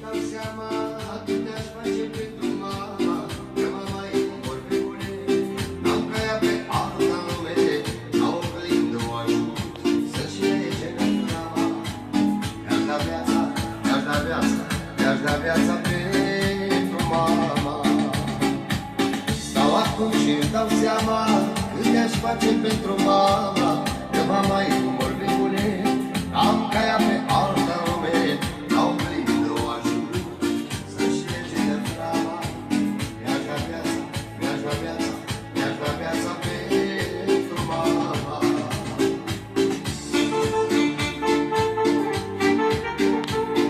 dau seama cât aș face pentru mama, că mama e cum vorbe bune. N-am caia pe alta lume, la oglindă o ajut să-și lege natura. Mi-aș da viața, mi-aș da viața, mi-aș da viața pentru mama. Stau acum și-mi dau seama cât aș face pentru mama, că mama e cum vorbe bune. N-am caia pe alta